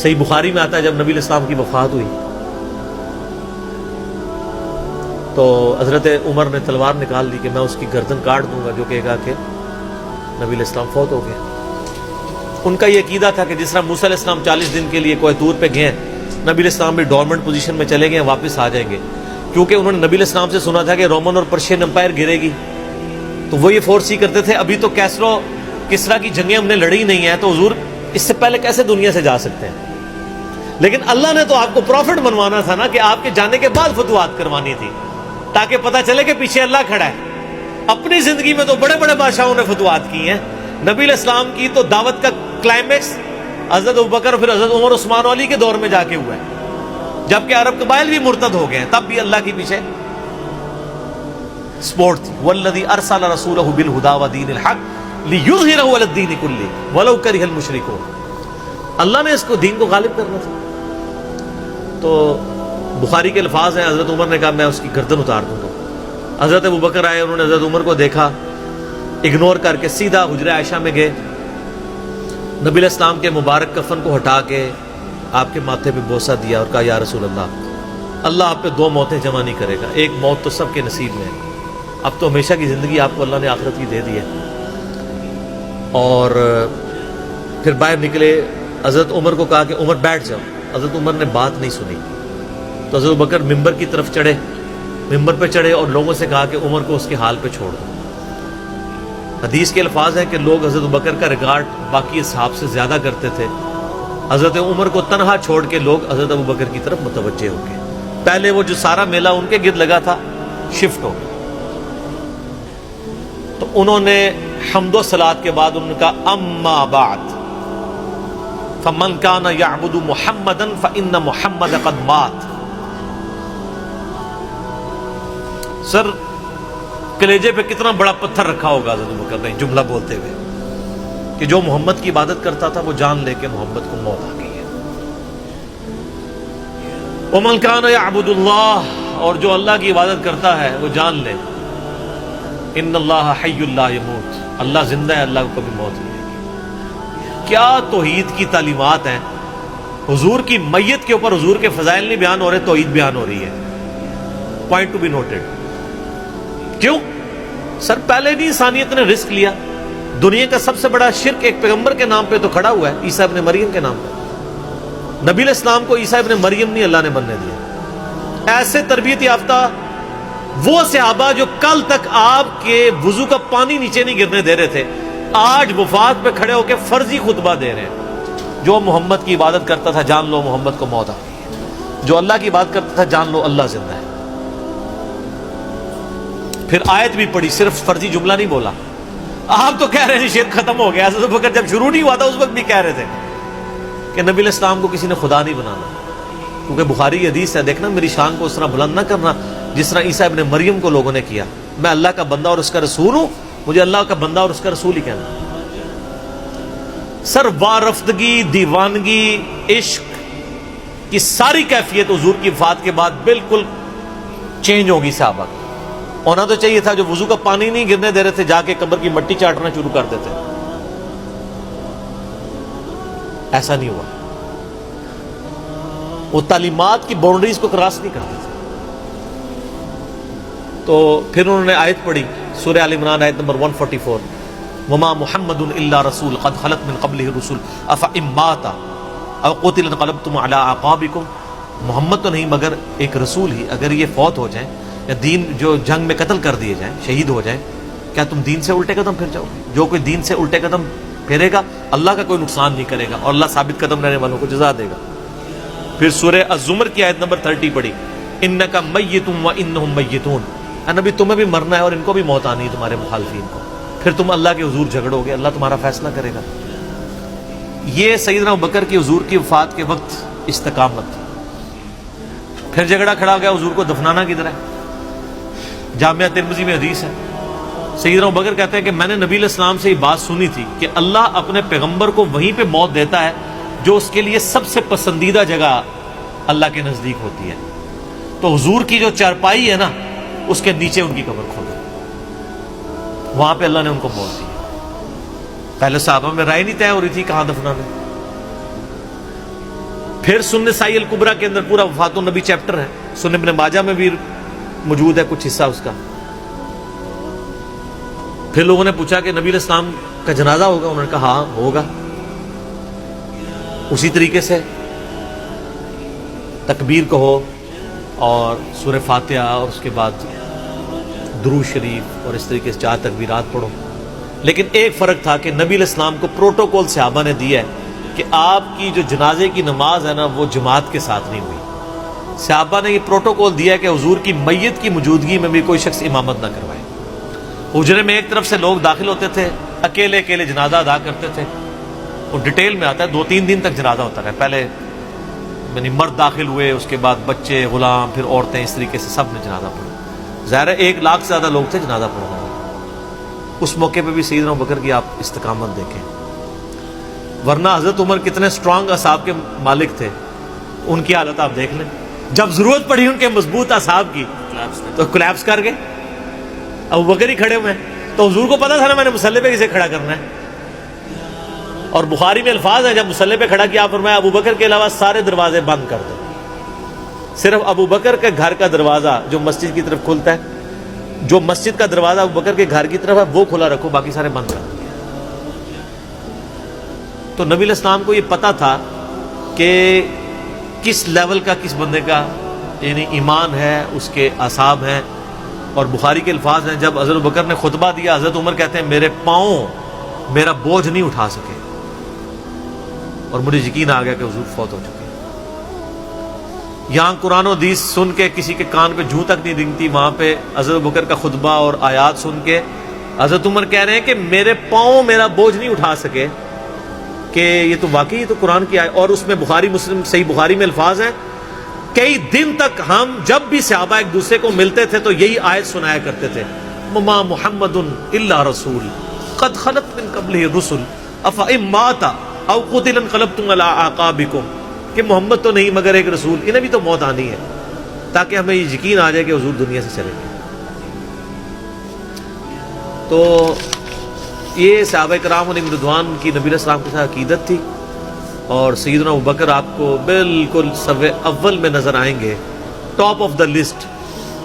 صحیح بخاری میں آتا ہے جب نبی علیہ السلام کی وفات ہوئی تو حضرت عمر نے تلوار نکال لی کہ میں اس کی گردن کاٹ دوں گا جو کہے گا کہ نبی علیہ السلام فوت ہو گئے۔ ان کا یہ عقیدہ تھا کہ جس طرح موسیٰ علیہ السلام 40 دن کے لیے کوہ طور پہ گئے، نبی علیہ السلام بھی ڈورمنٹ پوزیشن میں چلے گئے، واپس آ جائیں گے، کیونکہ انہوں نے نبی علیہ السلام سے سنا تھا کہ رومن اور پرشین امپائر گرے گی، تو وہ یہ فورس ہی کرتے تھے ابھی تو کسرا کی جنگیں ہم نے لڑی نہیں ہیں، تو حضور اس سے پہلے کیسے دنیا سے جا سکتے ہیں؟ لیکن اللہ نے تو آپ کو پروفٹ بنوانا تھا نا، کہ آپ کے جانے کے بعد فتوحات کروانی تھی، تاکہ پتہ چلے کہ پیچھے اللہ کھڑا ہے۔ اپنی زندگی میں تو بڑے بڑے بادشاہوں نے فتوحات کی ہیں، نبی علیہ السلام کی تو دعوت کا کلائمیکس حضرت ابوبکر پھر حضرت عمر عثمان علی کے دور میں جا کے ہوا ہے، جبکہ عرب قبائل بھی مرتد ہو گئے ہیں، تب بھی اللہ کے پیچھے سپورٹ تھی۔ والذی ارسل رسولہ بالہدی ودین الحق لیظہرہ علی الدین کلہ ولو کرہ المشرکون، اللہ نے اس کو دین کو غالب کرنا تھا۔ تو بخاری کے الفاظ ہیں، حضرت عمر نے کہا میں اس کی گردن اتار دوں گا۔ حضرت ابوبکر آئے، انہوں نے حضرت عمر کو دیکھا، اگنور کر کے سیدھا حجرہ عائشہ میں گئے، نبی علیہ السلام کے مبارک کفن کو ہٹا کے آپ کے ماتھے پہ بوسہ دیا اور کہا یا رسول اللہ آپ پہ 2 موتیں جمع نہیں کرے گا، ایک موت تو سب کے نصیب میں ہے، اب تو ہمیشہ کی زندگی آپ کو اللہ نے آخرت کی دے دی ہے۔ اور پھر باہر نکلے، حضرت عمر کو کہا کہ عمر بیٹھ جاؤ، حضرت عمر نے بات نہیں سنی، تو حضرت بکر ممبر کی طرف چڑھے، ممبر پہ چڑھے اور لوگوں سے کہا کہ عمر کو اس کے حال پہ چھوڑ دو۔ حدیث کے الفاظ ہیں کہ لوگ حضرت بکر کا ریگارڈ باقی اصحاب سے زیادہ کرتے تھے، حضرت عمر کو تنہا چھوڑ کے لوگ حضرت ابوبکر کی طرف متوجہ ہو گئے۔ پہلے وہ جو سارا میلہ ان کے گرد لگا تھا شفٹ ہو گیا، تو انہوں نے حمد و صلات کے بعد انہوں نے کہا اما بعد فمن کان یعبد محمدا فان محمد قد مات۔ سر کلیجے پہ کتنا بڑا پتھر رکھا ہوگا حضرت ابوبکر نے جملہ بولتے ہوئے کہ جو محمد کی عبادت کرتا تھا وہ جان لے کے محمد کو موت آ گئی ہے۔ ومن کان یعبد اللہ، اور جو اللہ کی عبادت کرتا ہے وہ جان لے ان اللہ حی لا یموت، اللہ زندہ ہے، اللہ کو کبھی موت نہیں آئے گی۔ کیا توحید کی تعلیمات ہیں، حضور کی میت کے اوپر حضور کے فضائل نہیں بیان ہو رہے، توحید بیان ہو رہی ہے۔ Point to be noted. کیوں؟ سر پہلے نہیں انسانیت نے رسک لیا، دنیا کا سب سے بڑا شرک ایک پیغمبر کے نام پہ تو کھڑا ہوا ہے، عیسیٰ ابن مریم کے نام پہ۔ نبی علیہ السلام کو عیسیٰ ابن مریم نہیں اللہ نے بننے دیا۔ ایسے تربیت یافتہ وہ صحابہ جو کل تک آپ کے وضو کا پانی نیچے نہیں گرنے دے رہے تھے، آج وفات پہ کھڑے ہو کے فرضی خطبہ دے رہے ہیں۔ جو محمد کی عبادت کرتا تھا جان لو محمد کو موت آ گئی ہے، جو اللہ کی عبادت کرتا تھا جان لو اللہ زندہ ہے۔ پھر آیت بھی پڑھی، صرف فرضی جملہ نہیں بولا۔ آپ تو کہہ رہے ہیں شرک ختم ہو گیا، حضرت ابوبکر جب شروع نہیں ہوا تھا اس وقت بھی کہہ رہے تھے کہ نبی علیہ السلام کو کسی نے خدا نہیں بنانا، کیونکہ بخاری کی حدیث ہے، دیکھنا میری شان کو اس طرح بلند نہ کرنا جس طرح عیسیٰ ابن مریم کو لوگوں نے کیا۔ میں اللہ کا بندہ اور اس کا رسول ہوں، مجھے اللہ کا بندہ اور اس کا رسول ہی کہنا۔ سر وارفتگی، دیوانگی، عشق کی ساری کیفیت حضور کی وفات کے بعد بالکل چینج ہوگی۔ صحابہ ہونا تو چاہیے تھا جو وضو کا پانی نہیں گرنے دے رہے تھے جا کے قبر کی مٹی چاٹنا شروع کر دیتے، ایسا نہیں ہوا۔ وہ تعلیمات کی باؤنڈریز کو کراس نہیں کرتے تھے۔ تو پھر انہوں نے آیت پڑھی، سورہ آل عمران آیت نمبر 144، وما محمد الا رسول قد خلت من قبلہ الرسل افئن مات او قتل انقلبتم علی اعقابکم۔ محمد تو نہیں مگر ایک رسول ہی، اگر یہ فوت ہو جائیں یا دین جو جنگ میں قتل کر دیے جائیں، شہید ہو جائیں، کیا تم دین سے الٹے قدم پھر جاؤ گے؟ جو کوئی دین سے الٹے قدم پھیرے گا اللہ کا کوئی نقصان نہیں کرے گا اور اللہ ثابت قدم رہنے والوں کو جزا دے گا۔ پھر سورہ الزمر کی آیت نمبر 30 پڑھی، انک میت وانہم میتون، اے نبی تمہیں بھی مرنا ہے اور ان کو بھی موت آنی ہے تمہارے مخالفین کو، پھر تم اللہ کے حضور جھگڑو گے، اللہ تمہارا فیصلہ کرے گا۔ یہ سیدنا ابوبکر کی حضور کی وفات کے وقت استقامت تھی۔ پھر جھگڑا کھڑا ہو گیا، حضور کو دفنانا کدھر ہے؟ جامعہ ترمذی میں حدیث ہے، سیدنا ابوبکر کہتے ہیں کہ میں نے نبی علیہ السلام سے یہ بات سنی تھی کہ اللہ اپنے پیغمبر کو وہیں پہ موت دیتا ہے جو اس کے لیے سب سے پسندیدہ جگہ اللہ کے نزدیک ہوتی ہے۔ تو حضور کی جو چارپائی ہے نا اس کے نیچے ان کی قبر کھودی، وہاں پہ اللہ نے ان کو موت دی۔ پہلے صحابہ میں رائے نہیں طے ہو رہی تھی کہاں دفنانا۔ پھر سنن نسائی الکبریٰ کے اندر پورا وفات النبی چیپٹر ہے، سنن ابن ماجہ میں بھی موجود ہے کچھ حصہ اس کا۔ پھر لوگوں نے پوچھا کہ نبی علیہ السلام کا جنازہ ہوگا؟ انہوں نے کہا ہاں ہوگا۔ اسی طریقے سے تکبیر کہو اور سورہ فاتحہ اور اس کے بعد درود شریف اور اس طریقے سے 4 تکبیرات پڑھو۔ لیکن ایک فرق تھا کہ نبی علیہ السلام کو پروٹوکول صحابہ نے دیا ہے کہ آپ کی جو جنازے کی نماز ہے نا وہ جماعت کے ساتھ نہیں ہوئی۔ صحابہ نے یہ پروٹوکول دیا کہ حضور کی میت کی موجودگی میں بھی کوئی شخص امامت نہ کروائے۔ حجرے میں ایک طرف سے لوگ داخل ہوتے تھے، اکیلے اکیلے جنازہ ادا کرتے تھے، اور ڈیٹیل میں آتا ہے 2-3 دن تک جنازہ ہوتا رہا۔ پہلے یعنی مرد داخل ہوئے، اس کے بعد بچے، غلام، پھر عورتیں، اس طریقے سے سب نے جنازہ پڑھا۔ ظاہر ہے 1 لاکھ سے زیادہ لوگ تھے جنازہ پڑھا۔ اس موقع پہ بھی سیدنا ابوبکر کی آپ استقامت دیکھیں، ورنہ حضرت عمر کتنے سٹرانگ اعصاب کے مالک تھے، ان کی حالت آپ دیکھ لیں۔ جب ضرورت پڑی ان کے مضبوط اعصاب کی تو کولیپس کر گئے۔ ابوبکر ہی کھڑے ہوئے ہیں تو حضور کو پتا تھا نا میں نے مصلی پہ کسے کھڑا کرنا ہے، اور بخاری میں الفاظ ہیں جب مصلی پہ کھڑا کیا فرمایا ابوبکر کے علاوہ سارے دروازے بند کر دو، صرف ابوبکر کے گھر کا دروازہ جو مسجد کی طرف کھلتا ہے، جو مسجد کا دروازہ ابوبکر کے گھر کی طرف ہے وہ کھلا رکھو، باقی سارے بند کر دو۔ تو نبی علیہ السلام کو یہ پتا تھا کہ کس لیول کا کس بندے کا یعنی ایمان ہے، اس کے اعصاب ہیں۔ اور بخاری کے الفاظ ہیں جب حضرت ابوبکر نے خطبہ دیا، حضرت عمر کہتے ہیں میرے پاؤں میرا بوجھ نہیں اٹھا سکے، اور مجھے یقین آ گیا کہ حضور فوت ہو چکے۔ یہاں قرآن و حدیث سن کے کسی کے کان پہ جوں تک نہیں دنگتی، وہاں پہ حضرت ابوبکر کا خطبہ اور آیات سن کے حضرت عمر کہہ رہے ہیں کہ میرے پاؤں میرا بوجھ نہیں اٹھا سکے، کہ یہ تو واقعی تو قرآن کی آیت۔ اور اس میں بخاری مسلم صحیح بخاری میں الفاظ ہیں کئی دن تک ہم جب بھی صحابہ ایک دوسرے کو ملتے تھے تو یہی آیت سنایا کرتے تھے، وما محمد الا رسول قد خلت من قبلہ الرسل افئن مات او قتل انقلبتم علی اعقابکم، کہ محمد تو نہیں مگر ایک رسول، انہیں بھی تو موت آنی ہے، تاکہ ہمیں یہ یقین آ جائے کہ حضور دنیا سے چلے گئے۔ تو یہ صحابہ کرام علیہم رضوان کی نبی علیہ السلام کے ساتھ عقیدت تھی، اور سیدنا ابوبکر آپ کو بالکل صف اول میں نظر آئیں گے، ٹاپ آف دا لسٹ،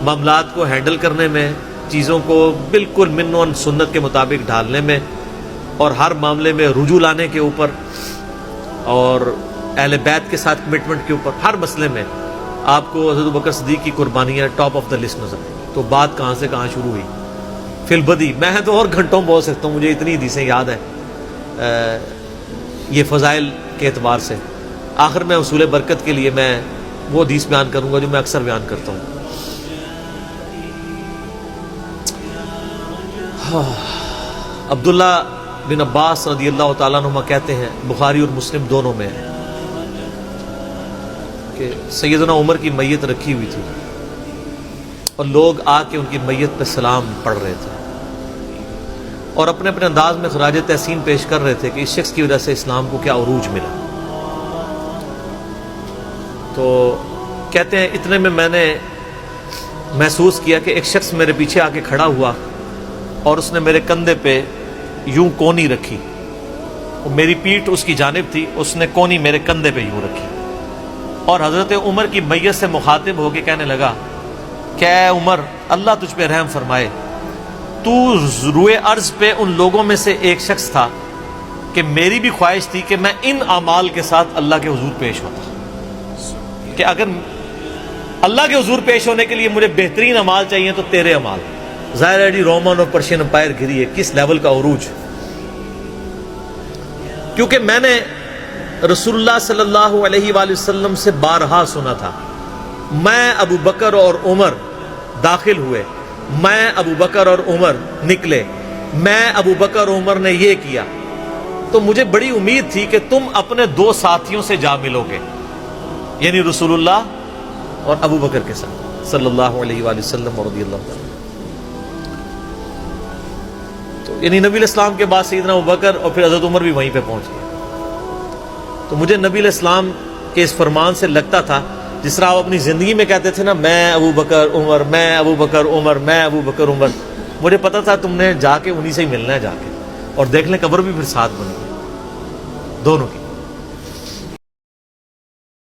معاملات کو ہینڈل کرنے میں، چیزوں کو بالکل من و سنت کے مطابق ڈھالنے میں، اور ہر معاملے میں رجوع لانے کے اوپر، اور اہل بیت کے ساتھ کمٹمنٹ کے اوپر، ہر مسئلے میں آپ کو حضرت ابوبکر صدیق کی قربانیاں ٹاپ آف دا لسٹ نظر آئیں۔ تو بات کہاں سے کہاں شروع ہوئی، فی البدی میں تو اور گھنٹوں بول سکتا ہوں، مجھے اتنی حدیثیں یاد ہے یہ فضائل کے اعتبار سے۔ آخر میں اصول برکت کے لیے میں وہ حدیث بیان کروں گا جو میں اکثر بیان کرتا ہوں۔ عبداللہ بن عباس رضی اللہ تعالیٰ عنہما کہتے ہیں، بخاری اور مسلم دونوں میں ہے، کہ سیدنا عمر کی میت رکھی ہوئی تھی اور لوگ آ کے ان کی میت پہ سلام پڑھ رہے تھے، اور اپنے اپنے انداز میں خراج تحسین پیش کر رہے تھے کہ اس شخص کی وجہ سے اسلام کو کیا عروج ملا۔ تو کہتے ہیں اتنے میں نے محسوس کیا کہ ایک شخص میرے پیچھے آ کے کھڑا ہوا اور اس نے میرے کندھے پہ یوں کونی رکھی، میری پیٹھ اس کی جانب تھی، اس نے کونی میرے کندھے پہ یوں رکھی، اور حضرت عمر کی میت سے مخاطب ہو کے کہنے لگا کہ اے عمر اللہ تجھ پہ رحم فرمائے، تو روئے ارض پہ ان لوگوں میں سے ایک شخص تھا کہ میری بھی خواہش تھی کہ میں ان اعمال کے ساتھ اللہ کے حضور پیش ہوتا، کہ اگر اللہ کے حضور پیش ہونے کے لیے مجھے بہترین اعمال چاہیے تو تیرے اعمال۔ ظاہر ہے جی رومن اور پرشین امپائر گری ہے، کس لیول کا عروج، کیونکہ میں نے رسول اللہ صلی اللہ علیہ وآلہ وسلم سے بارہا سنا تھا، میں ابو بکر اور عمر داخل ہوئے، میں ابو بکر اور عمر نکلے، میں ابو بکر اور عمر نے یہ کیا، تو مجھے بڑی امید تھی کہ تم اپنے 2 ساتھیوں سے جا ملو گے، یعنی رسول اللہ اور ابو بکر کے ساتھ صلی اللہ علیہ وآلہ وسلم رضی اللہ عنہ۔ تو یعنی نبی علیہ السلام کے بعد سیدنا ابو بکر اور پھر حضرت عمر بھی وہیں پہ پہنچ گئے۔ تو مجھے نبی علیہ السلام کے اس فرمان سے لگتا تھا جس طرح آپ اپنی زندگی میں کہتے تھے نا، میں ابو بکر عمر، میں ابو بکر عمر، میں ابو بکر عمر، مجھے پتا تھا تم نے جا کے انہی سے ہی ملنا ہے جا کے، اور دیکھ لیں قبر بھی پھر ساتھ بن گئی دونوں کی۔